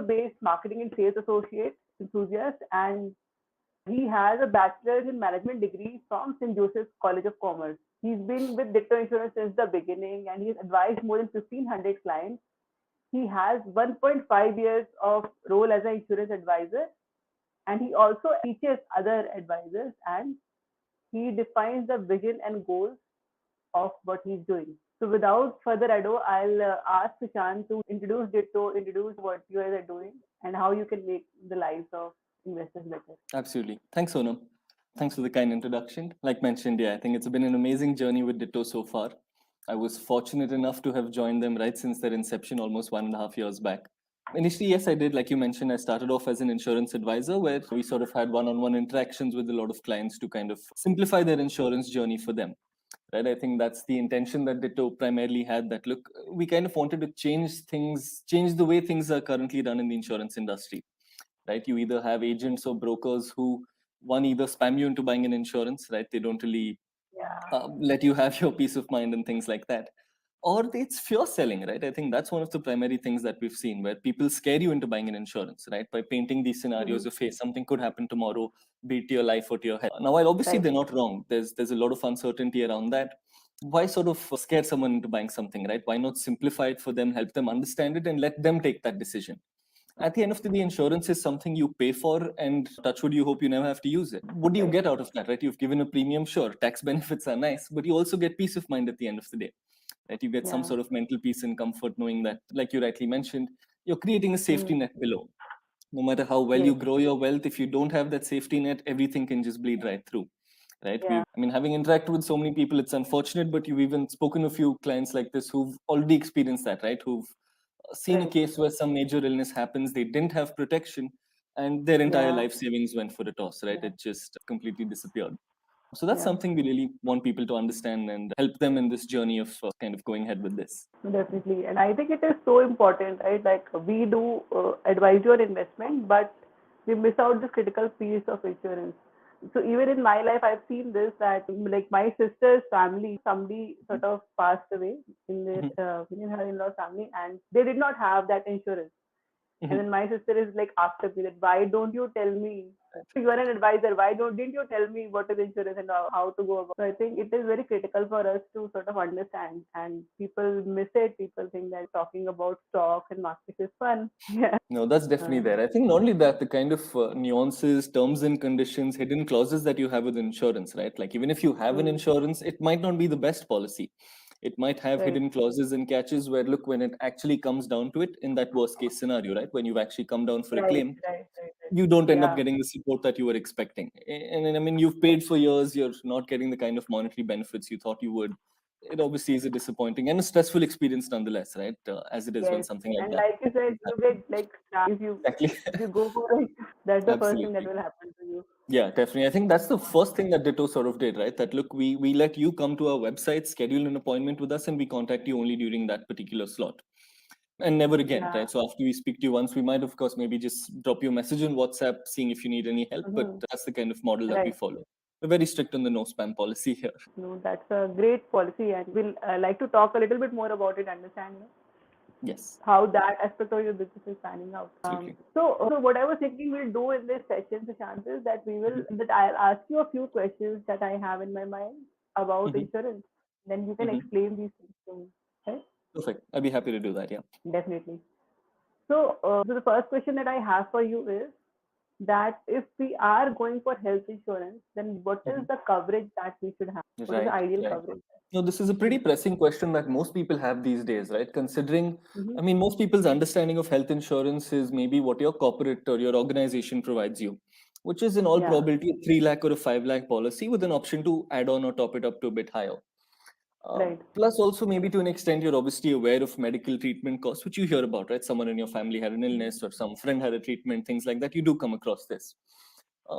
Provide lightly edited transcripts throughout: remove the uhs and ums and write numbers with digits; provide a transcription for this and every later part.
Bangalore-based marketing and sales associate enthusiast, and he has a bachelor's in management degree from St. Joseph's College of Commerce. He's been with Ditto Insurance since the beginning, and he's advised more than 1,500 clients. He has 1.5 years of role as an insurance advisor, and he also teaches other advisors, and he defines the vision and goals of what he's doing. So without further ado, I'll ask Sushant to introduce Ditto, introduce what you guys are doing, and how you can make the lives of investors better. Absolutely. Thanks, Sonam. Thanks for the kind introduction. Like mentioned, yeah, I think it's been an amazing journey with Ditto so far. I was fortunate enough to have joined them right since their inception almost 1.5 years back. Initially, yes, I did. Like you mentioned, I started off as an insurance advisor where we sort of had one-on-one interactions with a lot of clients to kind of simplify their insurance journey for them. Right? I think that's the intention that Ditto primarily had, that look, we kind of wanted to change things, change the way things are currently done in the insurance industry. Right? You either have agents or brokers who one either spam you into buying an insurance, right? They don't really let you have your peace of mind and things like that. Or it's fear selling, right? I think that's one of the primary things that we've seen where people scare you into buying an insurance, right? By painting these scenarios of, hey, something could happen tomorrow, be it to your life or to your health. Now, while obviously they're not wrong, there's a lot of uncertainty around that. Why sort of scare someone into buying something, right? Why not simplify it for them, help them understand it, and let them take that decision? At the end of the day, insurance is something you pay for, and touch wood, you hope you never have to use it. What do you get out of that, right? You've given a premium, sure, tax benefits are nice, but you also get peace of mind at the end of the day, right? You get some sort of mental peace and comfort knowing that, like you rightly mentioned, you're creating a safety net below. No matter how well you grow your wealth, if you don't have that safety net, everything can just bleed right through. Right. I mean, having interacted with so many people, it's unfortunate, but you've even spoken to a few clients like this who've already experienced that, right? Who've seen a case where some major illness happens, they didn't have protection, and their entire life savings went for a toss, right? It just completely disappeared. So that's something we really want people to understand and help them in this journey of kind of going ahead with this. Definitely. And I think it is so important, right? Like we do advise your investment, but we miss out this critical piece of insurance. So even in my life, I've seen this, that like my sister's family, somebody sort of passed away in their in her in-law family, and they did not have that insurance. And then my sister is like after me that, why don't you tell me? You are an advisor. Why didn't you tell me what is insurance and how to go about? So I think it is very critical for us to sort of understand, and people miss it. People think that talking about stocks and markets is fun. Yeah. No, that's definitely there. I think not only that, the kind of nuances, terms and conditions, hidden clauses that you have with insurance, right? Like even if you have an insurance, it might not be the best policy. It might have hidden clauses and catches where, look, when it actually comes down to it, in that worst case scenario, right? When you've actually come down for a claim, you don't end up getting the support that you were expecting. And I mean, you've paid for years, you're not getting the kind of monetary benefits you thought you would. It obviously is a disappointing and a stressful experience nonetheless, right? As it is when something like And that. like you said, you get like if you go for it, that's the first thing that will happen to you. Yeah, definitely. I think that's the first thing that Ditto sort of did, right? That look, we let you come to our website, schedule an appointment with us, and we contact you only during that particular slot. And never again, right? So after we speak to you once, we might, of course, maybe just drop you a message on WhatsApp, seeing if you need any help. But that's the kind of model that we follow. We're very strict on the no spam policy here. No, that's a great policy, and we'll like to talk a little bit more about it, understand Yes. how that aspect of your business is panning out. So what I was thinking we'll do in this session, Sushant, is that I'll ask you a few questions that I have in my mind about insurance. Then you can explain these things to me. Right? Perfect. I'd be happy to do that. Yeah. Definitely. So the first question that I have for you is that if we are going for health insurance, then what is the coverage that we should have? What is the ideal coverage? No, this is a pretty pressing question that most people have these days, right? Considering, I mean, most people's understanding of health insurance is maybe what your corporate or your organization provides you, which is in all probability a 3 lakh or a 5 lakh policy with an option to add on or top it up to a bit higher. Plus, also maybe to an extent, you're obviously aware of medical treatment costs, which you hear about, right? Someone in your family had an illness or some friend had a treatment, things like that. You do come across this.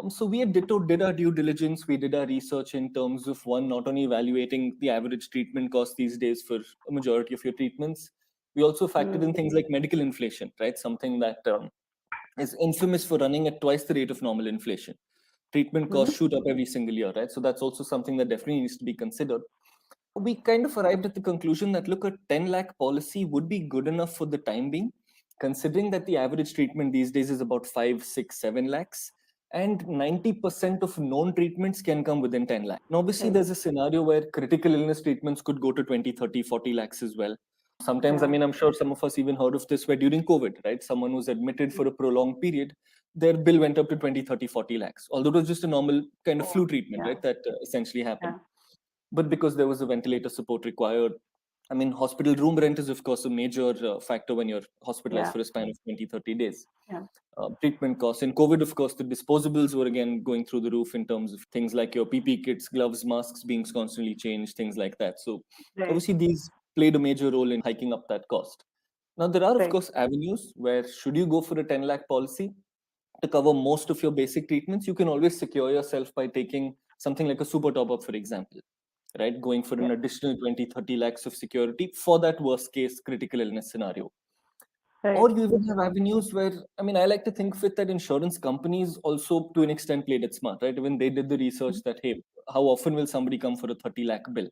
So we at Ditto did our due diligence. We did our research in terms of one, not only evaluating the average treatment cost these days for a majority of your treatments, we also factored in things like medical inflation, right? Something that is infamous for running at twice the rate of normal inflation. Treatment costs shoot up every single year, right? So that's also something that definitely needs to be considered. We kind of arrived at the conclusion that, look, a 10 lakh policy would be good enough for the time being. considering that the average treatment these days is about 5, 6, 7 lakhs, and 90% of known treatments can come within 10 lakhs. Now, obviously, Right. there's a scenario where critical illness treatments could go to 20, 30, 40 lakhs as well. Sometimes, I Yeah. mean, I'm sure some of us even heard of this where during COVID, right, someone was admitted for a prolonged period, their bill went up to 20, 30, 40 lakhs, although it was just a normal kind of Oh, flu treatment, yeah. right, that essentially happened. Yeah. But because there was a ventilator support required, I mean, hospital room rent is, of course, a major factor when you're hospitalized Yeah. for a span of 20, 30 days. Yeah. Treatment costs. In COVID, of course, the disposables were again going through the roof in terms of things like your PP kits, gloves, masks being constantly changed, things like that. So Right. obviously, these played a major role in hiking up that cost. Now, there are, of Right. course, avenues where should you go for a 10 lakh policy to cover most of your basic treatments, you can always secure yourself by taking something like a super top up, for example, right? Going for Yeah. an additional 20, 30 lakhs of security for that worst case critical illness scenario. Right. Or you even have avenues where, I mean, I like to think of it that insurance companies also, to an extent, played it smart, right? Even they did the research that, hey, how often will somebody come for a 30 lakh bill?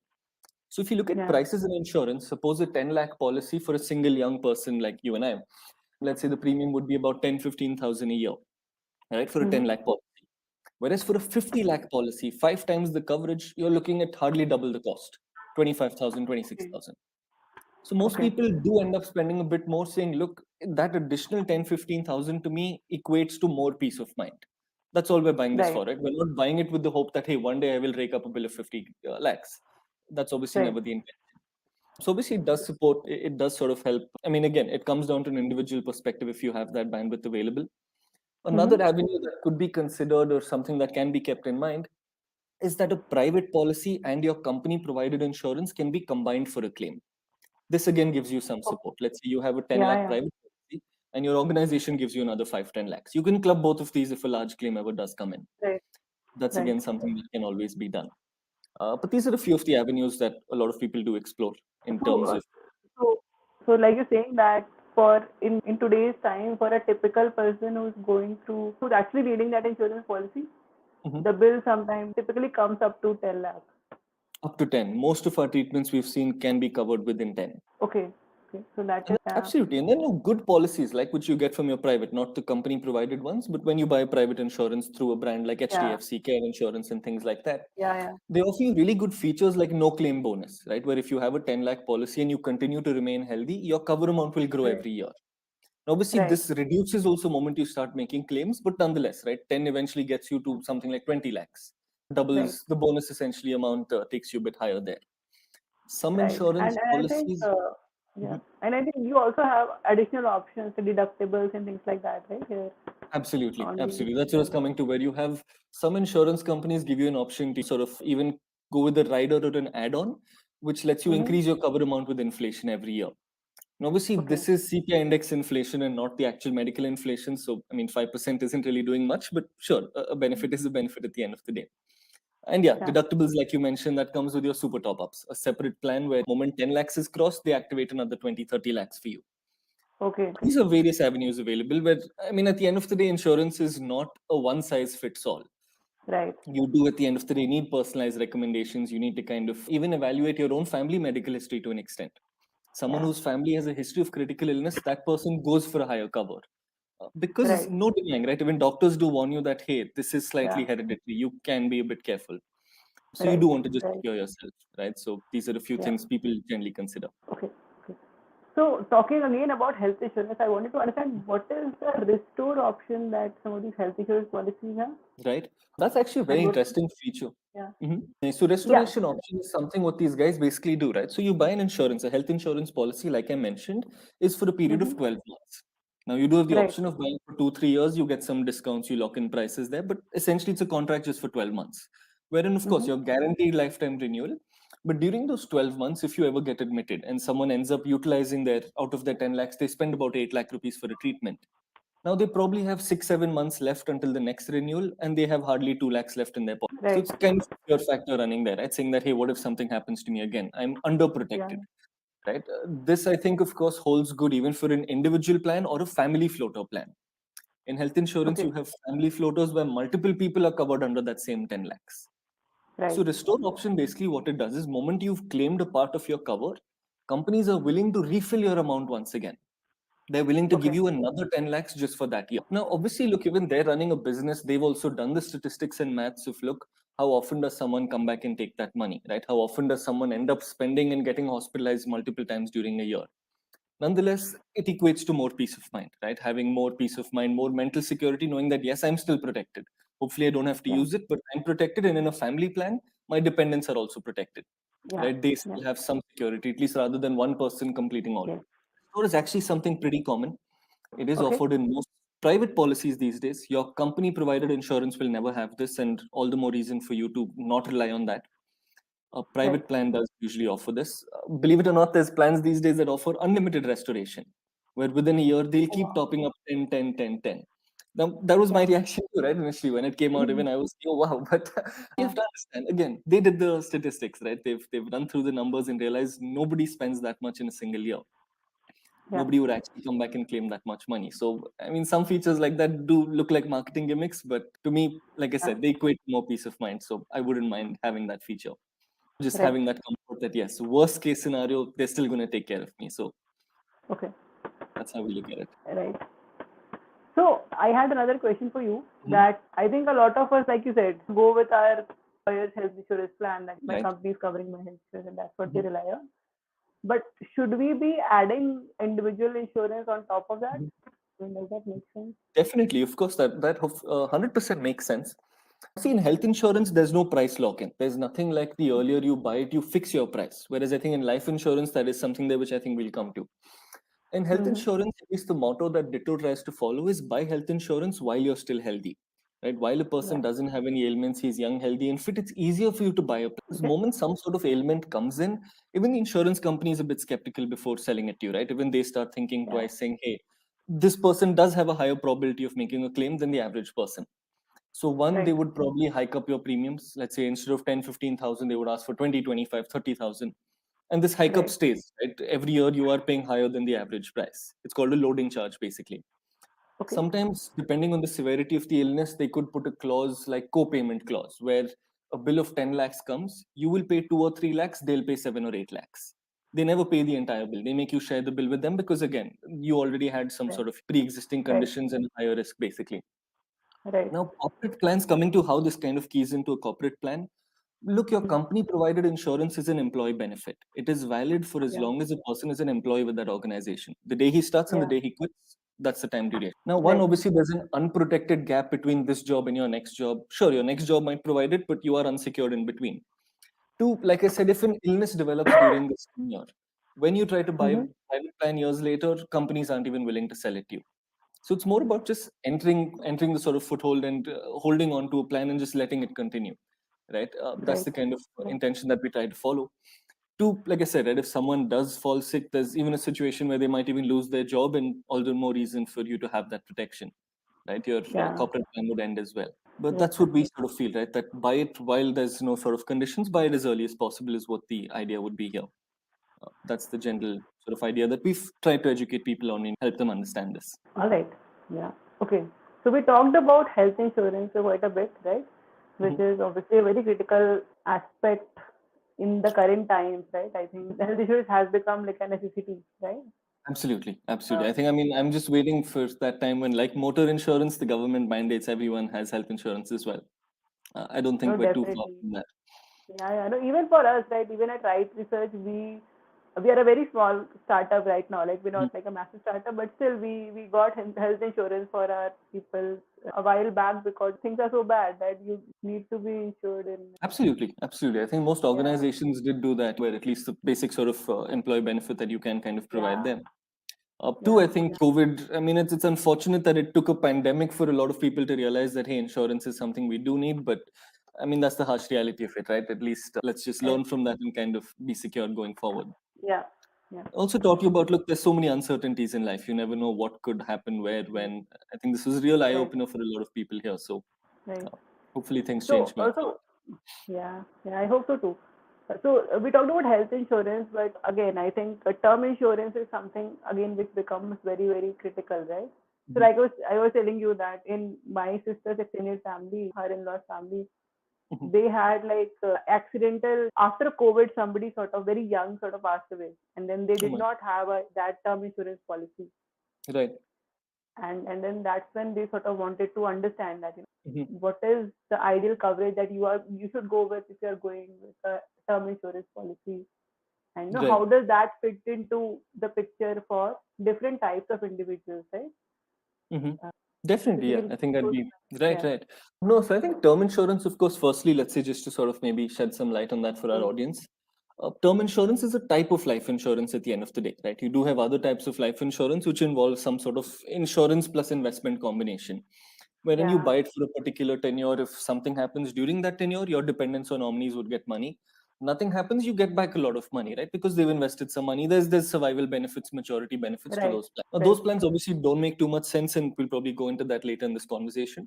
So if you look at Yeah. prices in insurance, suppose a 10 lakh policy for a single young person like you and I, let's say the premium would be about 10, 15,000 a year, right? For a 10 Mm-hmm. lakh policy. Whereas for a 50 lakh policy, 5 times the coverage, you're looking at hardly double the cost, 25,000, Okay. 26,000. So most Okay. people do end up spending a bit more saying, look, that additional 10, 15,000 to me equates to more peace of mind. That's all we're buying this Right. for, right? We're not buying it with the hope that, hey, one day I will rake up a bill of 50 lakhs. That's obviously Right. never the intent. So obviously it does support, it does sort of help. I mean, again, it comes down to an individual perspective if you have that bandwidth available. Mm-hmm. Another avenue that could be considered or something that can be kept in mind is that a private policy and your company provided insurance can be combined for a claim. This again gives you some Okay. support. Let's say you have a 10 Yeah. lakh Yeah. private policy and your organization gives you another 5, 10 lakhs. You can club both of these if a large claim ever does come in. Right. That's Right. again something that can always be done. But these are a few of the avenues that a lot of people do explore in So, terms of. so, so, like you're saying that for in today's time, for a typical person who's actually reading that insurance policy, Mhm. the bill sometimes typically comes up to 10 lakhs. Up to 10. Most of our treatments we've seen can be covered within 10. Okay. Okay. So that And is yeah. absolutely. And then good policies like which you get from your private, not the company provided ones, but when you buy private insurance through a brand like Yeah. HDFC, Care Insurance, and things like that, Yeah. Yeah. they offer you really good features like no claim bonus, right? Where if you have a 10 lakh policy and you continue to remain healthy, your cover amount will grow Right. every year. Obviously, Right. this reduces also moment you start making claims, but nonetheless, right? 10 eventually gets you to something like 20 lakhs. Right. Doubles the bonus essentially amount, takes you a bit higher there. Some Right. insurance And I think policies. yeah. And I think you also have additional options, the deductibles and things like that, right? Here Absolutely, on the absolutely. That's what I was coming to, where you have some insurance companies give you an option to sort of even go with a rider or an add-on, which lets you mm-hmm. increase your cover amount with inflation every year. And obviously, Okay. this is CPI index inflation and not the actual medical inflation. So, I mean, 5% isn't really doing much, but sure, a benefit is a benefit at the end of the day. And yeah, Yeah. deductibles, like you mentioned, that comes with your super top-ups, a separate plan where the moment 10 lakhs is crossed, they activate another 20, 30 lakhs for you. Okay. These are various avenues available where, I mean, at the end of the day, insurance is not a one size fits all. Right. You do at the end of the day need personalized recommendations. You need to kind of even evaluate your own family medical history to an extent. Someone Yeah. whose family has a history of critical illness, that person goes for a higher cover. Because Right. no denying, right? Even doctors do warn you that, hey, this is slightly Yeah. hereditary. You can be a bit careful. So you Right. do want to just Right. secure yourself, right? So these are a few Yeah. things people generally consider. Okay. Okay. So talking again about health insurance, I wanted to understand what is the restore option that some of these health insurance policies have, Right? That's actually a very and what? interesting feature. Yeah. So Yeah. restoration option is something what these guys basically do, right? So you buy an insurance, a health insurance policy, like I mentioned, is for a period of Mm-hmm. 12 months. Now you do have the Right. option of buying for 2, 3 years, you get some discounts, you lock in prices there, but essentially it's a contract just for 12 months. Wherein, of course, Mm-hmm. you're guaranteed lifetime renewal. But during those 12 months, if you ever get admitted and someone ends up utilizing their out of their 10 lakhs, they spend about 8 lakh rupees for a treatment. Now they probably have 6, 7 months left until the next renewal, and they have hardly 2 lakhs left in their pocket. So Right. it's kind of a fear factor running there, right? Saying that, hey, what if something happens to me again? I'm Yeah. underprotected, right? This, I think, of course, holds good even for an individual plan or a family floater plan. In health insurance, Okay. you have family floaters where multiple people are covered under that same 10 lakhs. Right. So restore option basically what it does is moment you've claimed a part of your cover, companies are willing to refill your amount once again. They're willing to give Okay. you another 10 lakhs just for that year. Now, obviously, look, even they're running a business. They've also done the statistics and maths of, look, how often does someone come back and take that money, right? How often does someone end up spending and getting hospitalized multiple times during a year? Nonetheless, it equates to more peace of mind, right? Having more peace of mind, more mental security, knowing that, yes, I'm still protected. Hopefully, I don't have to Yeah. use it, but I'm protected. And in a family plan, my dependents are also protected, Yeah. right? They Yeah. still have some security, at least rather than one person completing all. Yes. So is actually something pretty common. It is Okay. offered in most private policies these days. Your company provided insurance will never have this, and all the more reason for you to not rely on that. A Right. private plan does usually offer this. Believe it or not, there's plans these days that offer unlimited restoration, where within a year they'll keep Wow. topping up 10, 10, 10, 10. Now, that was my Yeah. reaction too, right? Initially, when it came out, even I was, oh, wow. But you have Yeah. to understand, again, they did the statistics, right? They've run through the numbers and realized nobody spends that much in a single year. Yeah. Nobody would actually come back and claim that much money. So, I mean, some features like that do look like marketing gimmicks, but to me, like I Yeah. said, they equate to more peace of mind. So, I wouldn't mind having that feature. Just Right. having that comfort that, yes, worst case scenario, they're still going to take care of me. So, Okay. that's how we look at it. Right. So I had another question for you Mhm. that I think a lot of us, like you said, go with our employer's health insurance plan, like my Right. company is covering my health insurance and that's what they Mhm. rely on. But should we be adding individual insurance on top of that? Mhm. I mean, does that make sense? Definitely, of course, that 100% makes sense. See, in health insurance, there's no price lock-in. There's nothing like the earlier you buy it, you fix your price. Whereas I think in life insurance, that is something there which I think we'll come to. In health Mm-hmm. insurance, at least the motto that Ditto tries to follow is buy health insurance while you're still healthy. Right? While a person Yeah. doesn't have any ailments, he's young, healthy, and fit, it's easier for you to buy a plan. The Okay. moment some sort of ailment comes in, even the insurance company is a bit skeptical before selling it to you, right? Even they start thinking Yeah. twice, saying, hey, this person does have a higher probability of making a claim than the average person. So one, they Right. would probably hike up your premiums. Let's say instead of 10, 15,000, they would ask for 20, 25, 30,000. And this hike up Right. stays, right? Every year you are paying higher than the average price. It's called a loading charge, basically. Okay. Sometimes, depending on the severity of the illness, they could put a clause like co-payment clause, where a bill of 10 lakhs comes, you will pay 2 or 3 lakhs, they'll pay 7 or 8 lakhs. They never pay the entire bill. They make you share the bill with them because, again, you already had some Right. sort of pre-existing Right. conditions and higher risk, basically. Right. Now, corporate plans, coming to how this kind of keys into a corporate plan. Look, your company provided insurance is an employee benefit. It is valid for as Yeah. long as a person is an employee with that organization. The day he starts and the Yeah. day he quits, that's the time duration. Now, one, Right. obviously, there's an unprotected gap between this job and your next job. Sure, your next job might provide it, but you are unsecured in between. Two, like I said, if an illness develops during this tenure, when you try to buy a Mm-hmm. private plan years later, companies aren't even willing to sell it to you. So it's more about just entering the sort of foothold and holding on to a plan and just letting it continue, right? That's Right. the kind of Right. intention that we try to follow. Two, like I said, right, if someone does fall sick, there's even a situation where they might even lose their job, and all the more reason for you to have that protection, right? Your Yeah. corporate plan would end as well. But Yes. that's what we sort of feel, right? That buy it while there's no sort of conditions, buy it as early as possible is what the idea would be here. That's the general sort of idea that we've tried to educate people on and help them understand this. All right. Yeah. Okay. So we talked about health insurance quite a bit, right? Which Mhm. is obviously a very critical aspect in the current times, right? I think health insurance has become like a necessity, right? Absolutely, absolutely. Uh, I think, I mean, I'm just waiting for that time when, like motor insurance, the government mandates everyone has health insurance as well. I don't no, think we're too far definitely. from that. Yeah, yeah. No, even for us, right? Even at Wright Research, we are a very small startup right now. Like we're Mhm. not like a massive startup, but still we got health insurance for our people a while back because things are so bad that you need to be insured in. Absolutely, absolutely. I think most Yeah, organizations did do that, where at least the basic sort of employee benefit that you can kind of provide yeah, them. Two, I yeah, think COVID, I mean, it's unfortunate that it took a pandemic for a lot of people to realize that, hey, insurance is something we do need. But I mean, that's the harsh reality of it, right? At least let's just right. learn from that and kind of be secure going forward. Yeah, yeah, Also taught you about, look, there's so many uncertainties in life. You never know what could happen, where, when. I think this was a real eye right, opener for a lot of people here. So right. uh, hopefully things So change going forward. also, yeah, yeah, I hope so too. So we talked about health insurance, but again, I think term insurance is something again which becomes very, very critical, right? So Mhm. like I was telling you that in my sister's extended family, her in-laws family, Mhm. they had like accidental after COVID, somebody sort of very young sort of passed away, and then they Oh did my, not have that term insurance policy. Right. And then that's when they sort of wanted to understand that Mhm. what is the ideal coverage that you should go with if you are going with a term insurance policy, and Right. how does that fit into the picture for different types of individuals, right? Hmm. uh, Definitely, yeah. Basically, I think that'd those, be right, yeah. right. No, so I think term insurance, of course, firstly, let's say just to sort of maybe shed some light on that for our Mm. audience. Term insurance is a type of life insurance at the end of the day, right? You do have other types of life insurance which involve some sort of insurance plus investment combination. Wherein you Yeah. buy it for a particular tenure, if something happens during that tenure, your dependents or nominees would get money. Nothing happens, you get back a lot of money, right? Because they've invested some money. There's survival benefits, maturity benefits to Right. those plans. Now, Right. those plans obviously don't make too much sense, and we'll probably go into that later in this conversation.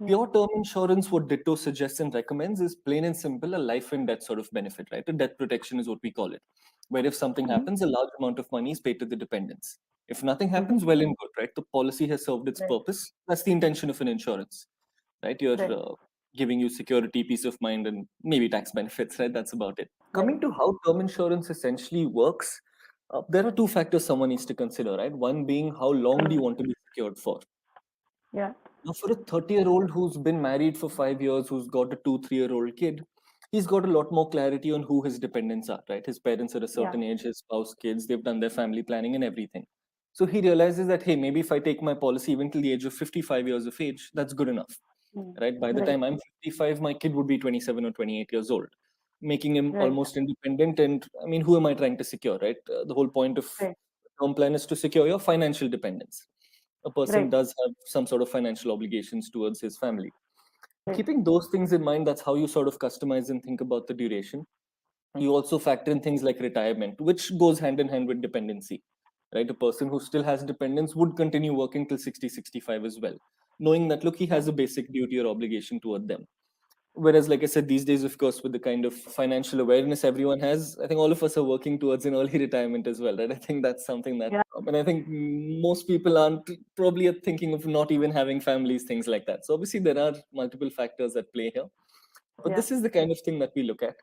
Mm. Pure term insurance, what Ditto suggests and recommends, is plain and simple a life and death sort of benefit, right? A death protection is what we call it, where if something Mm-hmm. happens, a large amount of money is paid to the dependents. If nothing Mm-hmm. happens, well and good, right? The policy has served its Right. purpose. That's the intention of an insurance, right? You're Right. giving you security, peace of mind, and maybe tax benefits, right? That's about it. Right. Coming to how term insurance essentially works, there are two factors someone needs to consider, right? One being how long do you Mm. want to be secured for? Yeah. Now, for a 30-year-old who's been married for 5 years, who's got a 2, 3-year-old kid, he's got a lot more clarity on who his dependents are, right? His parents are a Yeah. certain age, his spouse, kids, they've done their family planning and everything. So he realizes that, hey, maybe if I take my policy even till the age of 55 years of age, that's good enough, Mm. right? By the Right. time I'm 55, my kid would be 27 or 28 years old, making him Right. almost independent. And I mean, who am I trying to secure, right? The whole point of Right. term plan is to secure your financial dependence. A person Right. does have some sort of financial obligations towards his family. Right. Keeping those things in mind, that's how you sort of customize and think about the duration. You also factor in things like retirement, which goes hand in hand with dependency, right? A person who still has dependents would continue working till 60, 65 as well, knowing that, look, he Yeah. has a basic duty or obligation toward them. Whereas, like I said, these days, of course, with the kind of financial awareness everyone has, I think all of us are working towards an early retirement as well, right? I think that's something that, Yeah. and I think most people aren't probably are thinking of not even having families, things like that. So obviously, there are multiple factors at play here, but Yeah. this is the kind of thing that we look at.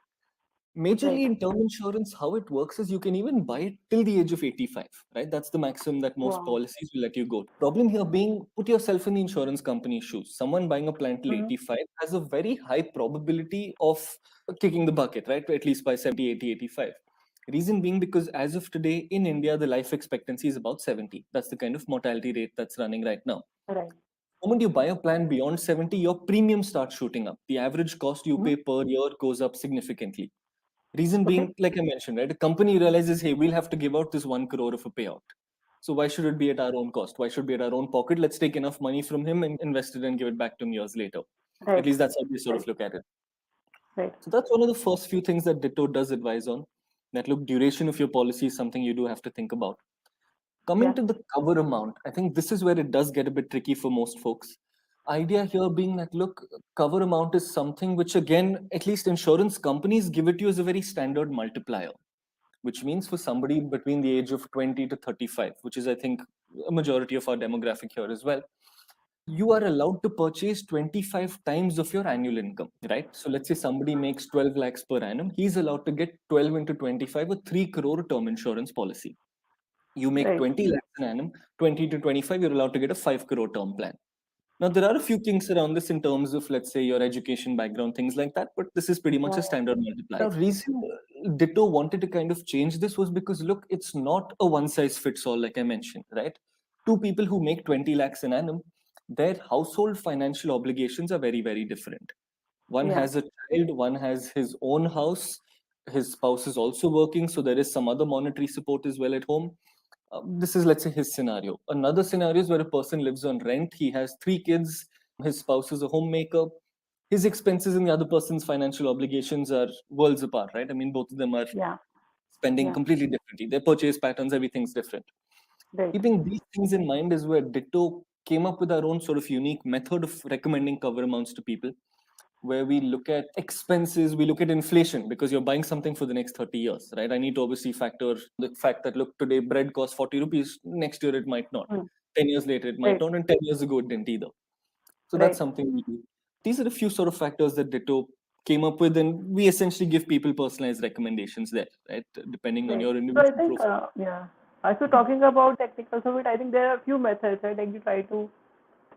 Right. Majorly in term insurance, how it works is you can even buy it till the age of 85, right? That's the maximum that most Wow. policies will let you go. Problem here being, put yourself in the insurance company's shoes. Someone buying a plan till Mm-hmm. 85 has a very high probability of kicking the bucket, right? At least by 70, 80, 85. Reason being because as of today in India, the life expectancy is about 70. That's the kind of mortality rate that's running right now. Right. The moment you buy a plan beyond 70, your premium starts shooting up. The average cost you Mm-hmm. pay per year goes up significantly. Reason Okay. being, like I mentioned, right? A company realizes, hey, we'll have to give out this 1 crore of a payout. So why should it be at our own cost? Why should it be at our own pocket? Let's take enough money from him and invest it and give it back to him years later. At Right. least that's how we sort Right. of look at it. Right. So that's one of the first few things that Ditto does advise on. That look, duration of your policy is something you do have to think about. Coming Yeah. to the cover amount, I think this is where it does get a bit tricky for most folks. Idea here being that, look, cover amount is something which, again, at least insurance companies give it to you as a very standard multiplier, which means for somebody between the age of 20 to 35, which is, I think, a majority of our demographic here as well, you are allowed to purchase 25 times of your annual income, right? So let's say somebody makes 12 lakhs per annum, he's allowed to get 12 into 25, a 3 crore term insurance policy. You make Right. 20 lakhs an annum, 20 to 25, you're allowed to get a 5 crore term plan. Now, there are a few things around this in terms of, let's say, your education background, things like that, but this is pretty much Yeah. a standard multiplier. Now, reason Ditto wanted to kind of change this was because, look, it's not a one size fits all, like I mentioned, right? Two people who make 20 lakhs an annum, their household financial obligations are very, very different. One Yeah. has a child, one has his own house, his spouse is also working, so there is some other monetary support as well at home. This is, let's say, his scenario. Another scenario is where a person lives on rent. He has 3 kids. His spouse is a homemaker. His expenses and the other person's financial obligations are worlds apart, right? I mean, both of them are Yeah. spending Yeah. completely differently. Their purchase patterns, everything's different. Right. Keeping these things in mind is where Ditto came up with our own sort of unique method of recommending cover amounts to people, where we look at expenses, we look at inflation because you're buying something for the next 30 years, right? I need to obviously factor the fact that, look, today bread costs 40 rupees, next year it might not. Mm. 10 years later it might Right. not, and 10 years ago it didn't either. So that's Right. something we do. These are a few sort of factors that Ditto came up with, and we essentially give people personalized recommendations there, right? Depending on Right. your So I individual think, profile. yeah. So talking about technicals of it, I think there are a few methods, right? Like you try to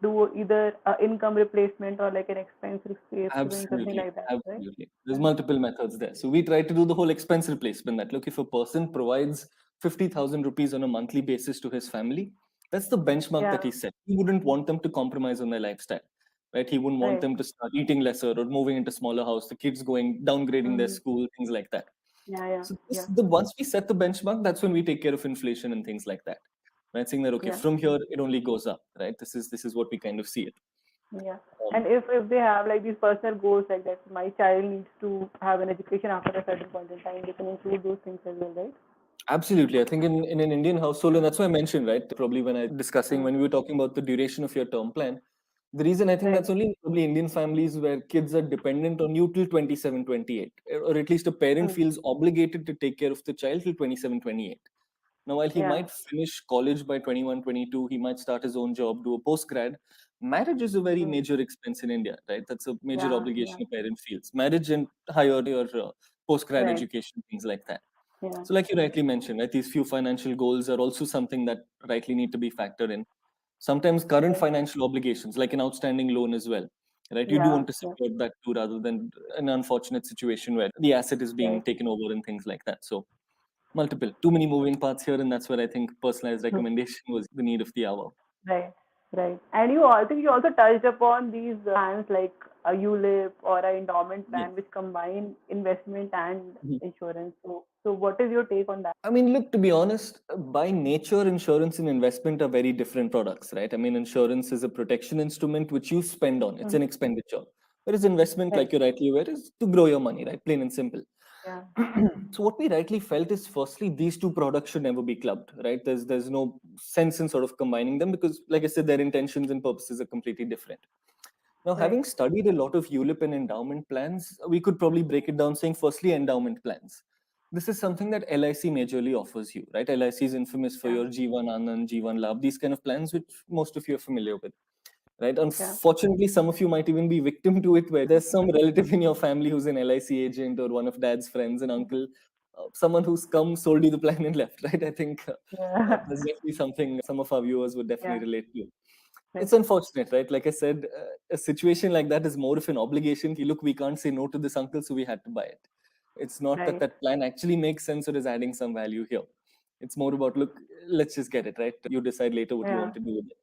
do either income replacement or like an expense replacement, something Absolutely, like that, right? absolutely. There's Yeah. multiple methods there. So we try to do the whole expense replacement. That look, if a person provides 50,000 rupees on a monthly basis to his family, that's the benchmark Yeah. that he set. He wouldn't want them to compromise on their lifestyle, right? He wouldn't want Right. them to start eating lesser or moving into smaller house, the kids going downgrading their Mm-hmm. school, things like that. Yeah. Yeah. So Yeah. the once we set the benchmark, that's when we take care of inflation and things like that. Right? Saying that okay, Yeah. from here it only goes up, right? This is what we kind of see it. Yeah. Um, And if they have like these personal goals like that, my child needs to have an education after a certain point in time, they can include those things as well, right? Absolutely. I think in an Indian household, and that's why I mentioned, right? Probably when we were talking about the duration of your term plan, the reason I think Right. that's only probably Indian families where kids are dependent on you till 27, 28, or at least a parent Mm. feels obligated to take care of the child till 27, 28. Now, while he Yeah. might finish college by 21, 22, he might start his own job, do a postgrad. Marriage is a very Mm. major expense in India, right? That's a major Yeah. Yeah. obligation a parent feels. Marriage and higher your postgrad Right. education, things like that. Yeah. So, like you rightly mentioned, right, these few financial goals are also something that rightly need to be factored in. Sometimes current Right. financial obligations, like an outstanding loan as well, right? You do Yeah. want to Yeah. support that too, rather than an unfortunate situation where the asset is being Right. taken over and things like that. So, multiple, too many moving parts here, and that's where I think personalized recommendation was the need of the hour. Right, right. And I think you also touched upon these plans like a ULIP or a endowment Yes. plan, which combine investment and Mhm. insurance. So what is your take on that? I mean, look, to be honest, by nature, insurance and investment are very different products, right? I mean, insurance is a protection instrument which you spend on, it's Mm. an expenditure. Whereas investment, Right. like you're rightly aware, is to grow your money, right? Plain and simple. Yeah. So what we rightly felt is firstly these two products should never be clubbed, right? There's no sense in sort of combining them because, like I said, their intentions and purposes are completely different. Now, Right. having studied a lot of ULIP and endowment plans, we could probably break it down saying firstly endowment plans. This is something that LIC majorly offers you, right? LIC is infamous for Yeah. your G1 Anand, G1 Labh, these kind of plans which most of you are familiar with, right? Yeah. Unfortunately, some of you might even be victim to it where there's some relative in your family who's an LIC agent or one of dad's friends, an uncle, someone who's come, sold you the plan and left, right? I think Yeah. that's definitely something some of our viewers would definitely Yeah. relate to. Right. It's unfortunate, right? Like I said, a situation like that is more of an obligation. Look, we can't say no to this uncle, so we had to buy it. It's not that Right. that plan actually makes sense or is adding some value here. It's more about, look, let's just get it, right? You decide later what you Yeah. want to do with it.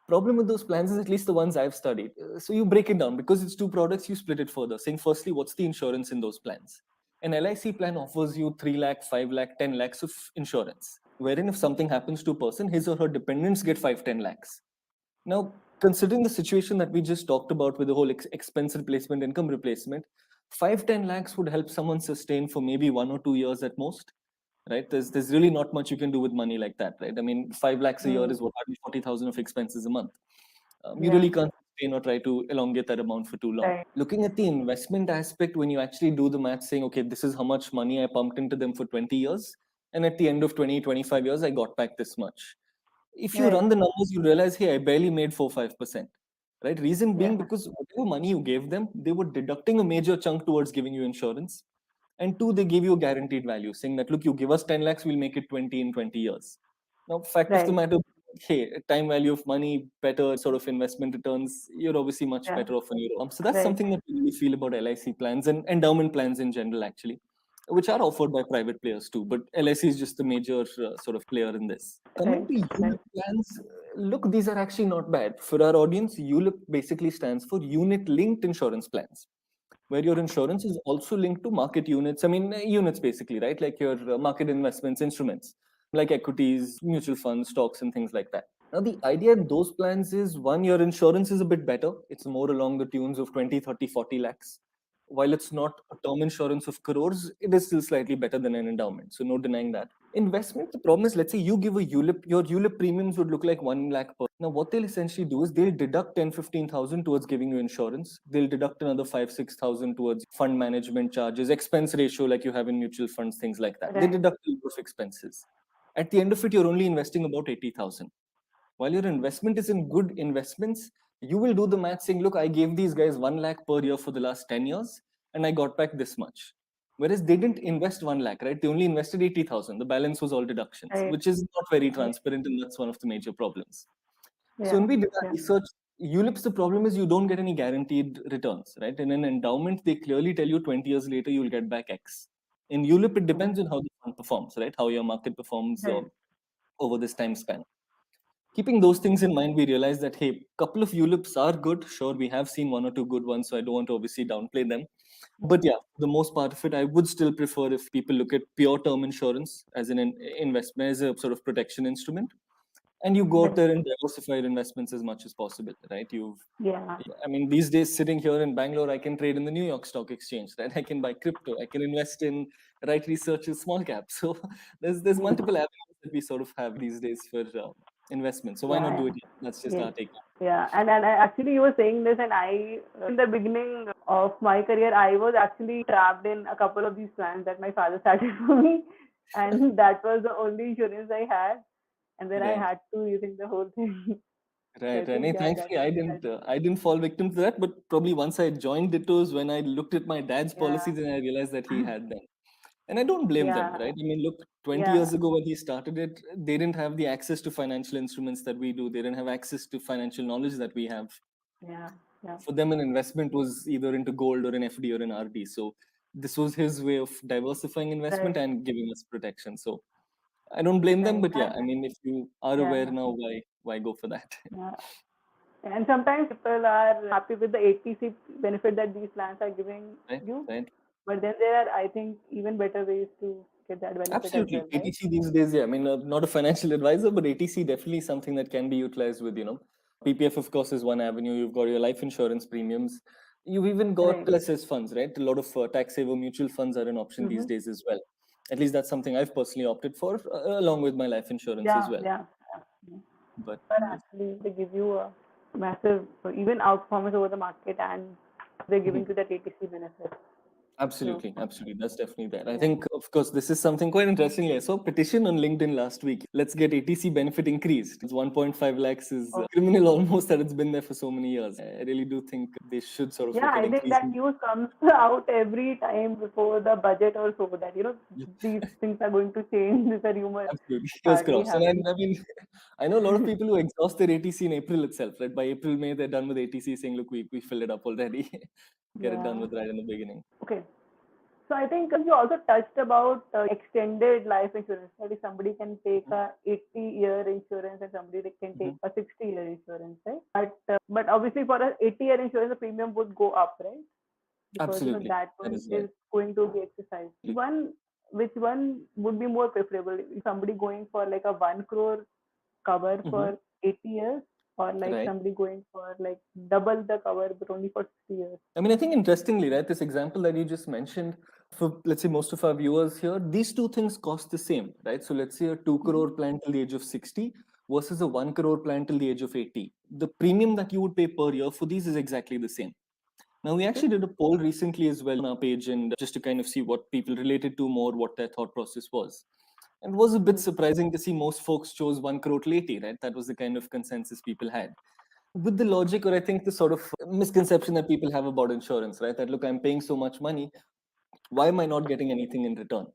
Problem with those plans is, at least the ones I've studied. So you break it down because it's two products, you split it further, saying firstly, what's the insurance in those plans? An LIC plan offers you 3 lakh, 5 lakh, 10 lakhs of insurance, wherein if something happens to a person, his or her dependents get 5, 10 lakhs. Now, considering the situation that we just talked about with the whole expense replacement, income replacement, 5, 10 lakhs would help someone sustain for maybe 1 or 2 years at most, right? There's really not much you can do with money like that, right? I mean, 5 lakhs a year Mm. is what, hardly 40,000 of expenses a month. You Yeah. really can't sustain or try to elongate that amount for too long. Right. Looking at the investment aspect, when you actually do the math, saying, okay, this is how much money I pumped into them for 20 years, and at the end of 20, 25 years, I got back this much. If you Right. run the numbers, you realize, hey, I barely made 4, 5%. Right? Reason Yeah. being because whatever money you gave them, they were deducting a major chunk towards giving you insurance. And two, they gave you a guaranteed value, saying that, look, you give us 10 lakhs, we'll make it 20 in 20 years. Now, fact of the Right. matter, hey, time value of money, better sort of investment returns, you're obviously much Yeah. better off on your own. So that's Right. something that we really feel about LIC plans and endowment plans in general, actually, which are offered by private players too. But LIC is just the major sort of player in this. Coming Right. to Right. ULIP plans, look, these are actually not bad. For our audience, ULIP basically stands for unit linked insurance plans, where your insurance is also linked to market units. I mean, units basically, right? Like your market investments instruments, like equities, mutual funds, stocks, and things like that. Now, the idea in those plans is one, your insurance is a bit better. It's more along the tunes of 20, 30, 40 lakhs. While it's not a term insurance of crores, it is still slightly better than an endowment. So, no denying that. Investment, the problem is, let's say you give a ULIP, your ULIP premiums would look like 1 lakh per. Now, what they'll essentially do is they'll deduct 10, 15,000 towards giving you insurance. They'll deduct another 5, 6,000 towards fund management charges, expense ratio like you have in mutual funds, things like that. They Right. deduct a lot of expenses. At the end of it, you're only investing about 80,000. While your investment is in good investments, you will do the math saying, look, I gave these guys 1 lakh per year for the last 10 years and I got back this much. Whereas they didn't invest 1 lakh, right? They only invested 80,000. The balance was all deductions, Right. which is not very Right. transparent, and that's one of the major problems. So Yeah. when we did our Yeah. research, ULIPs, the problem is you don't get any guaranteed returns, right? In an endowment, they clearly tell you 20 years later you'll get back X. In ULIP, it Mhm. depends on how the fund performs, right? How your market performs Right. over this time span. Keeping those things in mind, we realized that, hey, couple of ULIPs are good. Sure, we have seen one or two good ones, so I don't want to obviously downplay them. But yeah, the most part of it, I would still prefer if people look at pure term insurance as an investment, as a sort of protection instrument, and you go out Right. there and diversify your investments as much as possible, right? Yeah. I mean, these days sitting here in Bangalore, I can trade in the New York Stock Exchange, right? I can buy crypto, I can invest in Wright Research's small cap. So there's multiple avenues that we sort of have these days for investment. So why not Yeah. do it? That's just Yes. our take. Yeah. And I, actually, you were saying this, and I, in the beginning of my career, I was actually trapped in a couple of these plans that my father started for me, and that was the only insurance I had, and then I Right. had to rethink the whole thing. So I Right, and think, yeah, thankfully I didn't fall victim to that. But probably once I joined Ditto's, when I looked at my dad's yeah, policies, and I realized that he had them, and I don't blame them, yeah, right? I mean, look, 20 yeah, years ago when he started it, they didn't have the access to financial instruments that we do. They didn't have access to financial knowledge that we have. yeah, yeah, For them, an investment was either into gold or an FD or an RD. So this was his way of diversifying investment right, and giving us protection. So I don't blame them, right, but yeah, I mean, if you are aware yeah, now, why go for that? yeah. And sometimes people are happy with the ATC benefit that these plans are giving Right, you, right. but then there are, I think, even better ways to get that benefit as Absolutely. well, right? ATC these days, yeah. I mean, not a financial advisor, but ATC definitely something that can be utilized with, PPF, of course, is one avenue. You've got your life insurance premiums. You've even got Right. LSS funds, right? A lot of tax saver mutual funds are an option these Mm-hmm. days as well. At least that's something I've personally opted for, along with my life insurance as Yeah, well. yeah. Yeah. But But yes. actually, they give you a massive, even outperformance over the market, and they're giving Mhm. you that ATC benefit. So, Absolutely, absolutely. That's definitely there. I yeah. think, of course, this is something quite interestingly. I saw a petition on LinkedIn last week. Let's get ATC benefit increased. It's 1.5 lakhs is Oh, criminal almost that it's been there for so many years. I really do think they should sort of yeah, look at I think that increasing. news comes out every time before the budget or so that, these things are going to change. This a rumor Absolutely. Fingers hardly crossed. And happens. I mean, I know a lot of people who exhaust their ATC in April itself, right? By April, May, they're done with ATC saying, look, we filled it up already. Get it done Yeah. with right in the beginning. Okay. So I think you also touched about extended life insurance. That is, somebody can take a 80-year insurance and somebody that can Mhm. take a 60-year insurance, right? But obviously for a 80-year insurance, the premium would go up, right? Because Absolutely. that That one is right. is going to be exercised. Which one would be more preferable? Is somebody going for like a 1 crore cover Mhm. for 80 years, or like Right. somebody going for like double the cover but only for 60 years? I mean, I think interestingly, right, this example that you just mentioned, for let's say most of our viewers here, these two things cost the same, right? So let's say a 2 Mm-hmm. crore plan till the age of 60 versus a 1 crore plan till the age of 80. The premium that you would pay per year for these is exactly the same. Now, we Okay. actually did a poll recently as well on our page, and just to kind of see what people related to more, what their thought process was. And it was a bit Mm-hmm. surprising to see most folks chose 1 crore till 80, right? That was the kind of consensus people had with the logic, or I think the sort of misconception that people have about insurance, right? That look, I'm paying so much money, why am I not getting anything in return?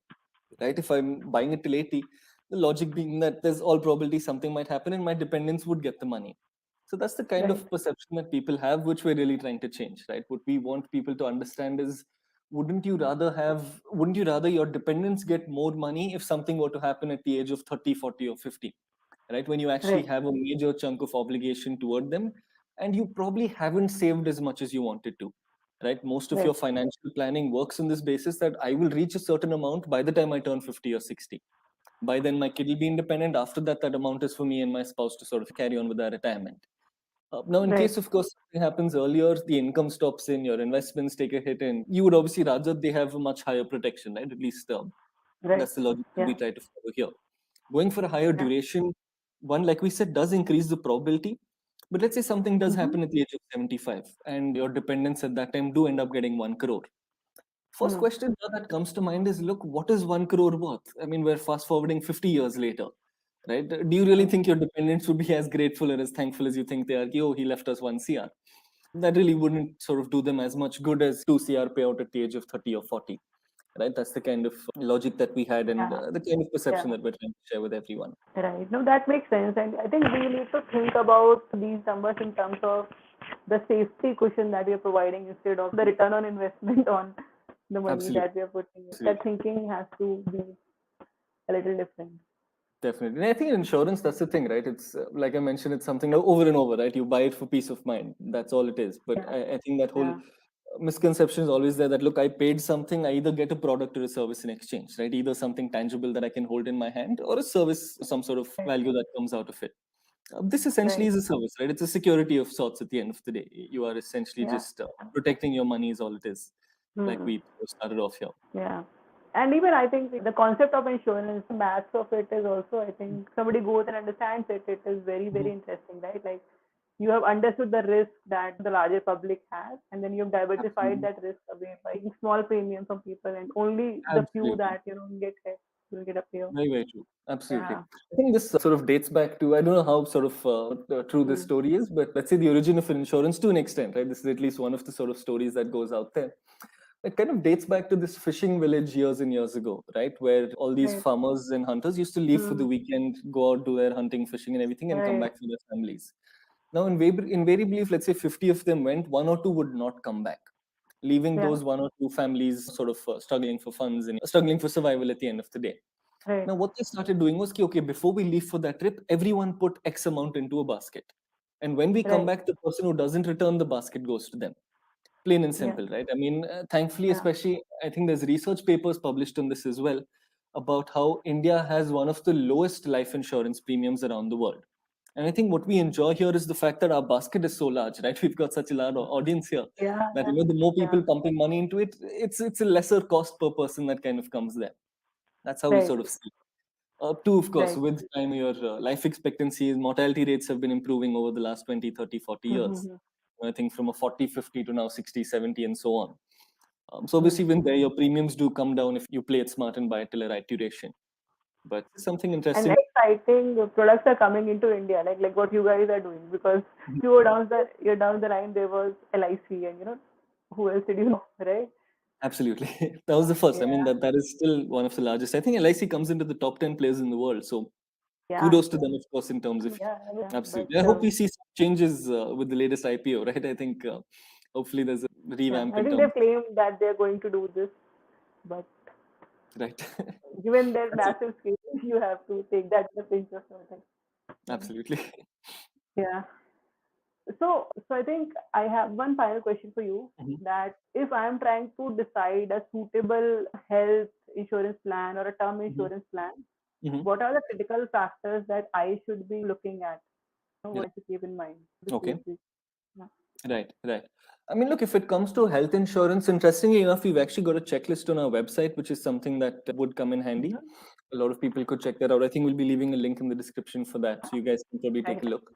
Right? If I'm buying it till 80, the logic being that there's all probability something might happen and my dependents would get the money. So that's the kind Right. of perception that people have, which we're really trying to change, right? What we want people to understand is wouldn't you rather your dependents get more money if something were to happen at the age of 30, 40, or 50? Right, when you actually Right. have a major chunk of obligation toward them, and you probably haven't saved as much as you wanted to, right? Most of your Right. financial planning works on this basis that I will reach a certain amount by the time I turn 50 or 60. By then my kid will be independent. After that, that amount is for me and my spouse to sort of carry on with our retirement. Now, in Right. case of course something happens earlier, the income stops in, your investments take a hit, and you would obviously rather they have a much higher protection, right? At least Right. that's the logic that Yeah. we try to follow here. Going for a higher Yeah. duration, one, like we said, does increase the probability. But let's say something does Mm-hmm. happen at the age of 75 and your dependents at that time do end up getting 1 crore. First Mm. question that comes to mind is, look, what is 1 crore worth? I mean, we're fast forwarding 50 years later, right? Do you really Right. think your dependents would be as grateful or as thankful as you think they are? Oh, he left us 1 CR. That really wouldn't sort of do them as much good as 2 CR payout at the age of 30 or 40. right? That's the kind of logic that we had, and Yeah. the kind of perception Yeah. that we're trying to share with everyone. Right. No, that makes sense. And I think we need to think about these numbers in terms of the safety cushion that we are providing instead of the return on investment on the money Absolutely. that we are putting in. That Absolutely. thinking has to be a little different. Definitely. And I think insurance, that's the thing, right? It's like I mentioned, it's something over and over, right? You buy it for peace of mind. That's all it is. But Yeah. I think that whole Yeah. misconception is always there that, look, I paid something, I either get a product or a service in exchange, right? Either something tangible that I can hold in my hand or a service, some sort of Right. value that comes out of it. This essentially Right. is a service, right? It's a security of sorts at the end of the day. You are essentially Yeah. just protecting your money, is all it is, like Hmm. we started off here. Yeah. And even I think the concept of insurance, maths of it is also, I think somebody goes and understands it, it is very, very Mhm. interesting, right? Like you have understood the risk that the larger public has, and then you've diversified Absolutely. that risk away by taking small premiums from people, and only the few Absolutely. that get hit will get a payoff. Very, very true. Absolutely. Yeah. I think this sort of dates back to, I don't know how sort of true this Mm. story is, but let's say the origin of insurance to an extent, right? This is at least one of the sort of stories that goes out there. It kind of dates back to this fishing village years and years ago, right? Where all these Right. farmers and hunters used to leave for the Mm. weekend, go out, do their hunting, fishing, and everything, and come Right. back to their families. Now, invariably, if let's say 50 of them went, one or two would not come back, leaving Yeah. those one or two families sort of struggling for funds and struggling for survival at the end of the day. Right. Now, what they started doing was, okay, before we leave for that trip, everyone put X amount into a basket. And when we come Right. back, the person who doesn't return the basket goes to them. Plain and Yeah. simple, right? I mean, thankfully, Yeah. especially, I think there's research papers published on this as well about how India has one of the lowest life insurance premiums around the world. And I think what we enjoy here is the fact that our basket is so large, right? We've got such a large audience here Yeah. that Yeah. the more Yeah. people pumping money into it, it's a lesser cost per person that kind of comes there. That's how we Right. sort of see. Two, of course, Right. with time, your life expectancy, mortality rates have been improving over the last 20, 30, 40 years. Mm-hmm. I think from a 40, 50 to now 60, 70, and so on. So Mm. obviously, when there, your premiums do come down if you play it smart and buy it till a right duration. But something And interesting. exciting products are coming into India, like what you guys are doing. Because few year down the line, there was LIC, and who else did you know, right? Absolutely. That was the first. I mean, Yeah. that is still one of the largest. I think LIC comes into the top 10 players in the world. So Yeah. kudos to them, of course, in terms of. Yeah. Yeah. Absolutely. I But hope we see some changes with the latest IPO, right? I think hopefully there's a yeah, revamp I in think terms. they've claimed that they're going to do this, but Right. given their That's it. massive scale, you have to take that with a pinch of salt. Absolutely. Yeah. So I think I have one final question for you. Mhm. That if I am trying to decide a suitable health insurance plan or a term Mhm. insurance plan, Mhm. what are the critical factors that I should be looking at? Right. What to keep in mind to Okay. choose this? Yeah. Right. Right. I mean, look, if it comes to health insurance, interestingly enough, we've actually got a checklist on our website, which is something that would come in handy. Mhm. A lot of people could check that out. I think we'll be leaving a link in the description for that. So you guys can probably take Right. a look.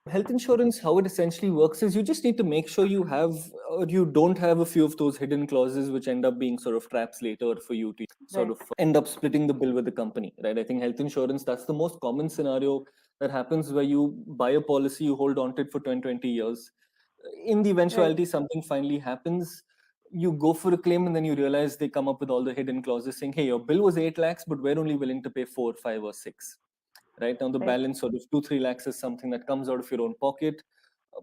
Health insurance, how it essentially works is you just need to make sure you have or you don't have a few of those hidden clauses which end up being sort of traps later for you to sort Right. of end up splitting the bill with the company, right? I think health insurance, that's the most common scenario that happens where you buy a policy, you hold on to it for 10, 20 years. In the Right. eventuality, something finally happens, you go for a claim and then you realize they come up with all the hidden clauses saying, hey, your bill was 8 lakhs, but we're only willing to pay 4, 5, or 6. Right now, the Right. balance sort of 2, 3 lakhs is something that comes out of your own pocket.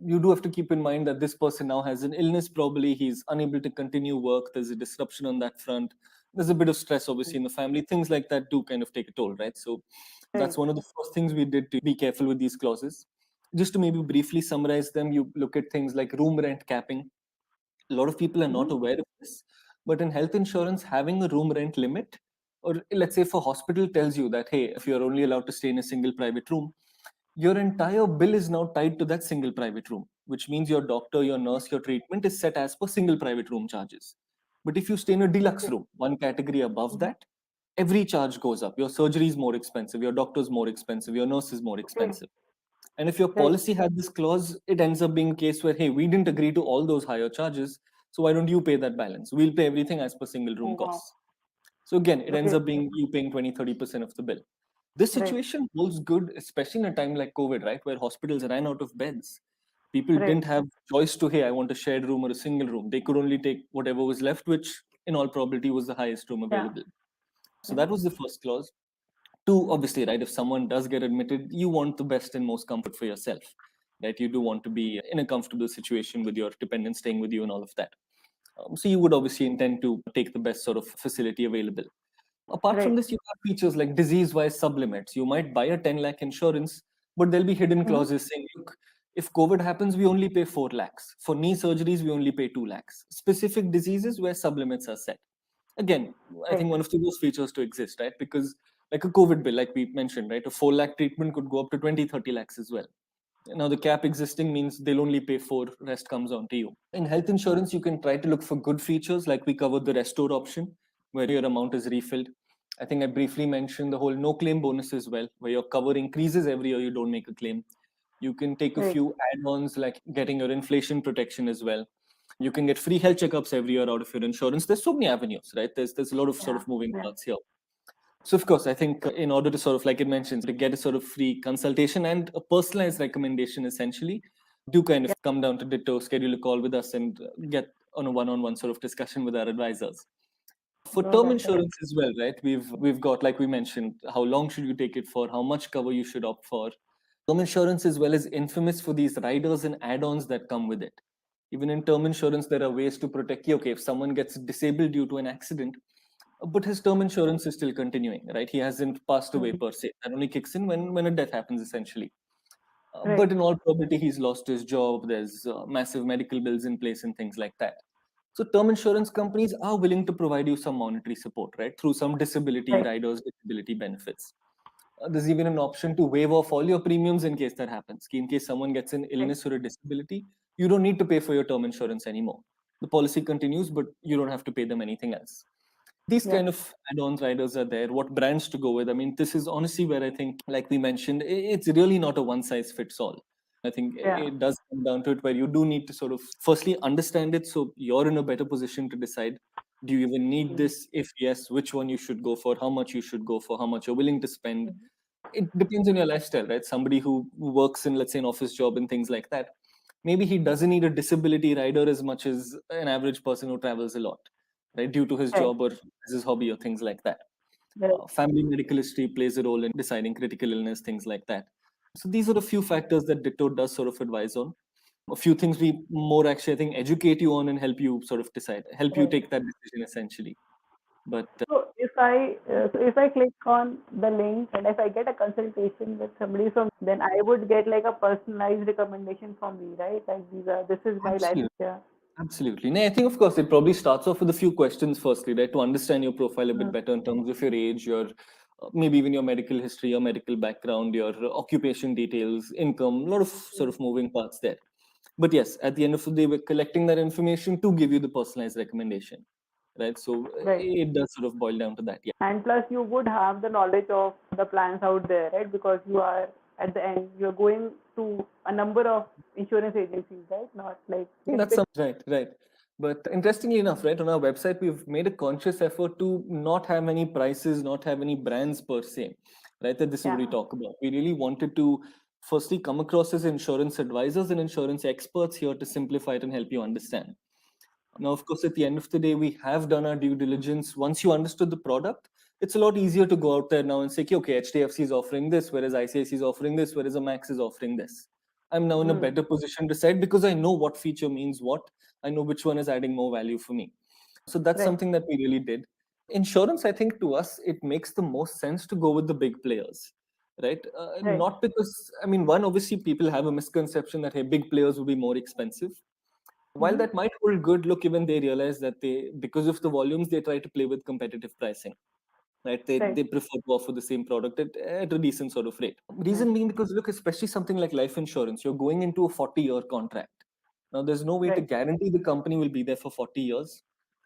You do have to keep in mind that this person now has an illness, probably he's unable to continue work. There's a disruption on that front. There's a bit of stress, obviously, in the family. Things like that do kind of take a toll, right? So Right. that's one of the first things we did to be careful with these clauses. Just to maybe briefly summarize them, you look at things like room rent capping. A lot of people are not Mm-hmm. aware of this, but in health insurance, having a room rent limit, or let's say if a hospital tells you that, hey, if you're only allowed to stay in a single private room, your entire bill is now tied to that single private room, which means your doctor, your nurse, your treatment is set as per single private room charges. But if you stay in a deluxe Okay. room, one category above Mm-hmm. that, every charge goes up. Your surgery is more expensive, your doctor is more expensive, your nurse is more Okay. expensive. And if your Right. policy had this clause, it ends up being a case where, hey, we didn't agree to all those higher charges, so why don't you pay that balance? We'll pay everything as per single room Oh, wow. costs. So again, it ends Okay. up being you paying 20, 30% of the bill. This Right. situation holds good, especially in a time like COVID, right, where hospitals ran out of beds. People Right. didn't have choice to, hey, I want a shared room or a single room. They could only take whatever was left, which in all probability was the highest room Yeah. available. So that was the first clause. Two, obviously, right, if someone does get admitted, you want the best and most comfort for yourself, right? You do want to be in a comfortable situation with your dependents staying with you and all of that. So you would obviously intend to take the best sort of facility available. Apart from Right. this, you have features like disease-wise sublimits. You might buy a 10 lakh insurance, but there'll be hidden Mm-hmm. clauses saying, look, if COVID happens, we only pay 4 lakhs. For knee surgeries, we only pay 2 lakhs. Specific diseases where sublimits are set. Again, I Right. think one of the worst features to exist, right? Because like a COVID bill, like we mentioned, right? A 4 lakh treatment could go up to 20, 30 lakhs as well. Now the cap existing means they'll only pay 4, rest comes on to you. In health insurance, you can try to look for good features, like we covered the restore option, where your amount is refilled. I think I briefly mentioned the whole no claim bonus as well, where your cover increases every year you don't make a claim. You can take a Right. few add-ons like getting your inflation protection as well. You can get free health checkups every year out of your insurance. There's so many avenues, right? There's a lot of sort Yeah. of moving Yeah. parts here. So of course, I think in order to sort of, like it mentions, to get a sort of free consultation and a personalized recommendation, essentially, do kind of come down to Ditto, schedule a call with us, and get on a one-on-one sort of discussion with our advisors. For No, term that's right. insurance as well, right? We've got, like we mentioned, how long should you take it for, how much cover you should opt for. Term insurance as well is infamous for these riders and add-ons that come with it. Even in term insurance, there are ways to protect you. Okay, if someone gets disabled due to an accident, but his term insurance is still continuing, right? He hasn't passed away Mm. per se. That only kicks in when a death happens, essentially. Right. But in all probability, he's lost his job. There's massive medical bills in place and things like that. So term insurance companies are willing to provide you some monetary support, right? Through some disability Right. riders, disability benefits. There's even an option to waive off all your premiums in case that happens. In case someone gets an Right. illness or a disability, you don't need to pay for your term insurance anymore. The policy continues, but you don't have to pay them anything else. These Yeah. kind of add-on riders are there. What brands to go with? I mean, this is honestly where I think, like we mentioned, it's really not a one size fits all. I think Yeah. it does come down to it where you do need to sort of firstly understand it so you're in a better position to decide, do you even need Mm. this? If yes, which one you should go for, how much you should go for, how much you're willing to spend. Mhm. It depends on your lifestyle, right? Somebody who works in, let's say, an office job and things like that, maybe he doesn't need a disability rider as much as an average person who travels a lot, right? Due to his Right. job or as his hobby or things like that. Right. Family medical history plays a role in deciding critical illness, things like that. So these are a few factors that Ditto does sort of advise on. A few things we more actually, I think, educate you on and help you sort of decide, help you Right. take that decision essentially. But So if I click on the link and if I get a consultation with somebody from, then I would get like a personalized recommendation from me, right? Like this is my life. absolutely. Yeah. Absolutely. No, I think, of course, it probably starts off with a few questions firstly, right? To understand your profile a bit Mm. better in terms of your age, your maybe even your medical history, your medical background, your occupation details, income, a lot of sort Mm. of moving parts there. But yes, at the end of the day, we're collecting that information to give you the personalized recommendation, right? So Right. it does sort of boil down to that. Yeah. And plus, you would have the knowledge of the plans out there, right? Because you are at the end, you're going to a number of insurance agencies, right? Not like I you think can that's pick. right, right. But interestingly enough, right, on our website, we've made a conscious effort to not have any prices, not have any brands per se, right? That this is what we Yeah. talk about. We really wanted to firstly come across as insurance advisors and insurance experts here to simplify it and help you understand. Now, of course, at the end of the day, we have done our due diligence. Once you understood the product, it's a lot easier to go out there now and say, okay, HDFC is offering this, whereas ICICI is offering this, whereas a Max is offering this. I'm now in a Mm. better position to decide because I know what feature means what. I know which one is adding more value for me. So that's Right. something that we really did. Insurance, I think to us, it makes the most sense to go with the big players, right? Right. Not because, I mean, one, obviously, people have a misconception that, hey, big players will be more expensive. While Mm-hmm. that might hold good, look, even they realize that because of the volumes, they try to play with competitive pricing, right? Right. They prefer to offer the same product at a decent sort of rate. Mm. Reason being because, look, especially something like life insurance, you're going into a 40-year contract. Now, there's no way to Right. guarantee the company will be there for 40 years.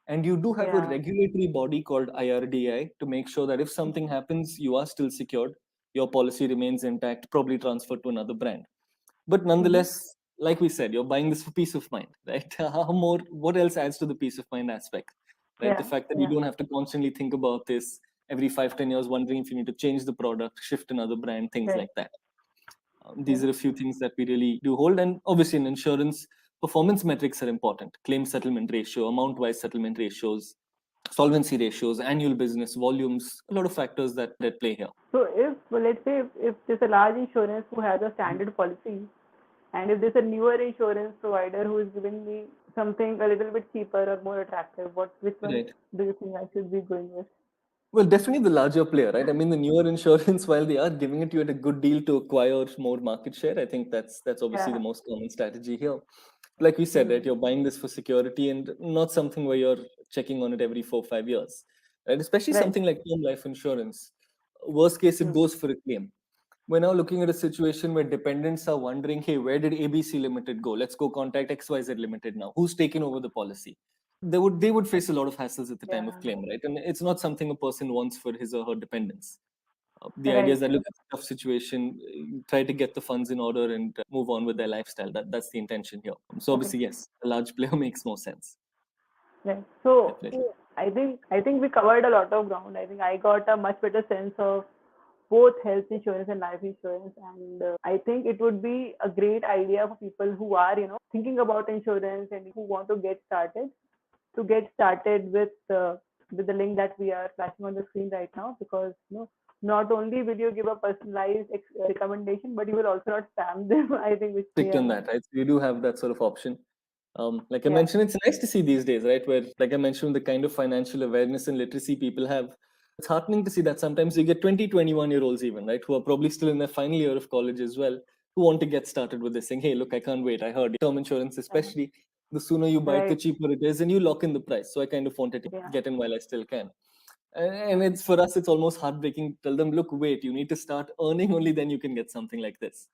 And you do have a Yeah. regulatory body called IRDI to make sure that if something happens, you are still secured, your policy remains intact, probably transferred to another brand. But Mm-hmm. nonetheless, like we said, you're buying this for peace of mind, right? How more, what else adds to the peace of mind aspect, right? The Yeah. fact that you Yeah. don't have to constantly think about this every 5, 10 years, wondering if you need to change the product, shift another brand, things Right. like that. These Right. are a few things that we really do hold. And obviously, in insurance, performance metrics are important. Claim settlement ratio, amount wise settlement ratios. solvency ratios, annual business volumes, a lot of factors that play here. So if, let's say, if there's a large insurance who has a standard policy, and if there's a newer insurance provider who is giving me something a little bit cheaper or more attractive, which one Right. do you think I should be going with? Well, definitely the larger player, right? I mean, the newer insurance, while they are giving it to you at a good deal to acquire more market share, I think that's obviously the Yeah. most common strategy here. Like we said, right, Mm. you're buying this for security and not something where you're checking on it every 4 or 5 years, right? Especially Right. something like term life insurance. Worst case, it Mm. goes for a claim. We're now looking at a situation where dependents are wondering, hey, where did ABC Limited go? Let's go contact XYZ Limited now. Who's taken over the policy? They would face a lot of hassles at the time of Yeah. claim, right? And it's not something a person wants for his or her dependents. The idea Right. is that look, it's a tough situation, try to get the funds in order and move on with their lifestyle. That's the intention here. So Okay. obviously, yes, a large player makes more sense. Right. So Definitely. I think we covered a lot of ground. I think I got a much better sense of both health insurance and life insurance, and I think it would be a great idea for people who are thinking about insurance and who want to get started with the link that we are flashing on the screen right now, because not only will you give a personalized recommendation, but you will also not spam them. I think which they Strict are on not. that, right? So you do have that sort of option. Like I Yeah. mentioned, it's nice to see these days, right? Where, like I mentioned, the kind of financial awareness and literacy people have. It's heartening to see that sometimes you get 20, 21-year-olds even, right? Who are probably still in their final year of college as well, who want to get started with this, saying, hey, look, I can't wait. I heard term insurance, Yeah. especially, the sooner you buy it, the Right. cheaper it is, and you lock in the price. So I kind of wanted to Yeah. get in while I still can. And it's for us, it's almost heartbreaking to tell them, look, wait, you need to start earning, only then you can get something like this.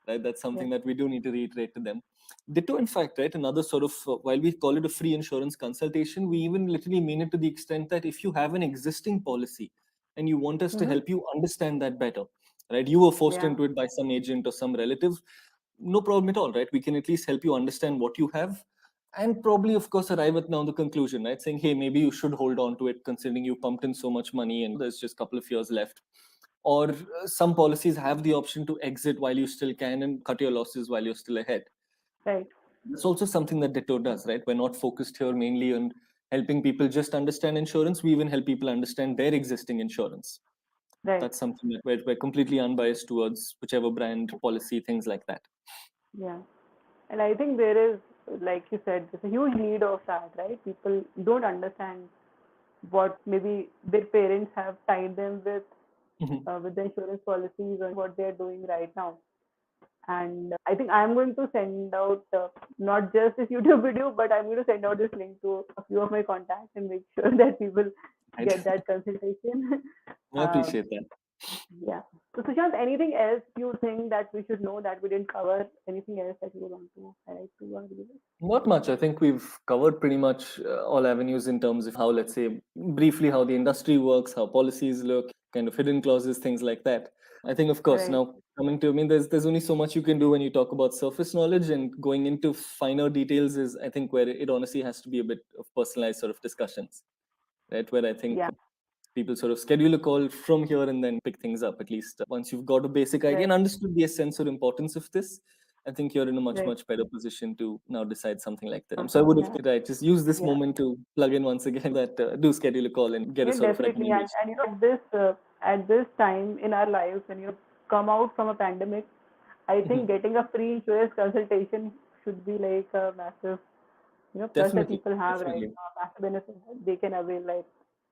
Right? That's Yeah. something that we do need to reiterate to them. Ditto, in fact, right? Another sort of, while we call it a free insurance consultation, we even literally mean it to the extent that if you have an existing policy and you want us to Mm-hmm. help you understand that better, right? You were forced Yeah. into it by some agent or some relative, no problem at all, right? We can at least help you understand what you have and probably, of course, arrive at now the conclusion, right? Saying, hey, maybe you should hold on to it considering you pumped in so much money and there's just a couple of years left. Or some policies have the option to exit while you still can and cut your losses while you're still ahead. Right. That's also something that Ditto does, right? We're not focused here mainly on helping people just understand insurance. We even help people understand their existing insurance. Right. That's something that we're completely unbiased towards, whichever brand, policy, things like that. Yeah. And I think there is, like you said, there's a huge need of that, right? People don't understand what maybe their parents have tied them Mhm. with the insurance policies and what they're doing right now. And I think I'm going to send out not just this YouTube video, but I'm going to send out this link to a few of my contacts and make sure that people Right. get that consultation. I um, appreciate that. yeah. So Sushant, anything else you think that we should know that we didn't cover? Anything else that you want to highlight to our viewers? Not much. I think we've covered pretty much all avenues in terms of how, let's say, briefly how the industry works, how policies look, kind of hidden clauses, things like that. I think, of course, Right. now coming to, I mean, there's only so much you can do when you talk about surface knowledge, and going into finer details is, I think, where it honestly has to be a bit of personalized sort of discussions, right? Where I think Yeah. people sort of schedule a call from here and then pick things up. At least once you've got a basic idea Right. and understood the essence or importance of this, I think you're in a much Right. much better position to now decide something like that. So I Something. would have Yeah. right, just use this Yeah. moment to plug in once again that do schedule a call and get a Yeah, sort of definitely. And recommendation. at this time in our lives, when you come out from a pandemic, I think Mhm. getting a free insurance consultation should be like a massive, plus that Definitely, people have right definitely. now, massive benefit that they can avail. Like,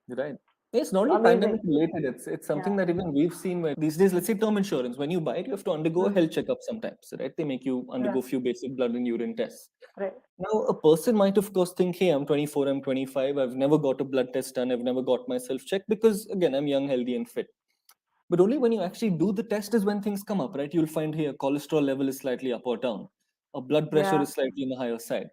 Right. It's not only amazing. pandemic related. It's something Yeah. that even we've seen where these days, let's say term insurance, when you buy it, you have to undergo a Mm. health checkup sometimes, right? They make you Yeah. undergo a few basic blood and urine tests. Right. Now, a person might, of course, think, hey, I'm 24, I'm 25, I've never got a blood test done, I've never got myself checked because, again, I'm young, healthy, and fit. But only when you actually do the test is when things come up, right? You'll find here cholesterol level is slightly up or down, or blood pressure Yeah. is slightly on the higher side.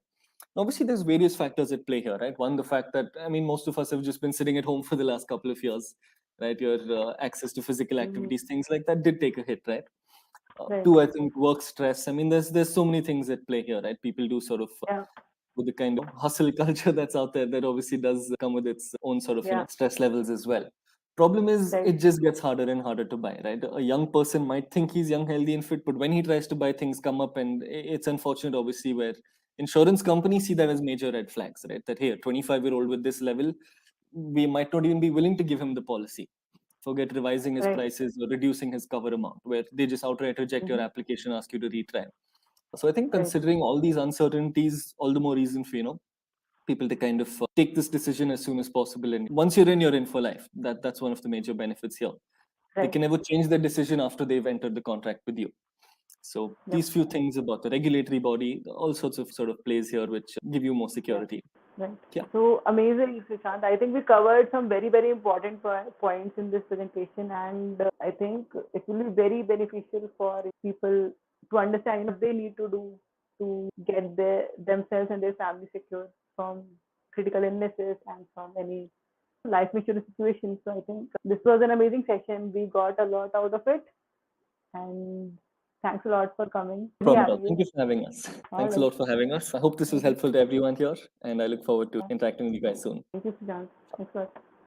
Obviously, there's various factors at play here, right? One, the fact that, I mean, most of us have just been sitting at home for the last couple of years, right? Your access to physical Mm-hmm. activities, things like that did take a hit, right? Right. Two, I think work stress. I mean, there's so many things at play here, right? People do sort of Yeah. with the kind of hustle culture that's out there that obviously does come with its own sort of Yeah. stress levels as well. Problem is Right. it just gets harder and harder to buy, right? A young person might think he's young, healthy, and fit, but when he tries to buy, things come up, and it's unfortunate, obviously, where insurance companies see that as major red flags, right? That, hey, a 25-year-old with this level we might not even be willing to give him the policy. Forget revising his Right. prices or reducing his cover amount, where they just outright reject your application, ask you to retry. So I think Right. considering all these uncertainties, all the more reason for, people to kind of take this decision as soon as possible. And once you're in for life. That's one of the major benefits here. They Right. can never change their decision after they've entered the contract with you. So Yep. these few things about the regulatory body, all sorts of sort of plays here which give you more security. Right. Yeah. So amazing, Sushant. I think we covered some very, very important points in this presentation, and I think it will be very beneficial for people to understand what they need to do to get themselves and their family secure from critical illnesses and from any life insurance situation. So I think this was an amazing session. We got a lot out of it, and thanks a lot for coming. Thank you for having us. All Thanks a right. lot for having us. I hope this was helpful to everyone here, and I look forward to interacting with you guys soon. Thank you, Sushant. Thanks a lot.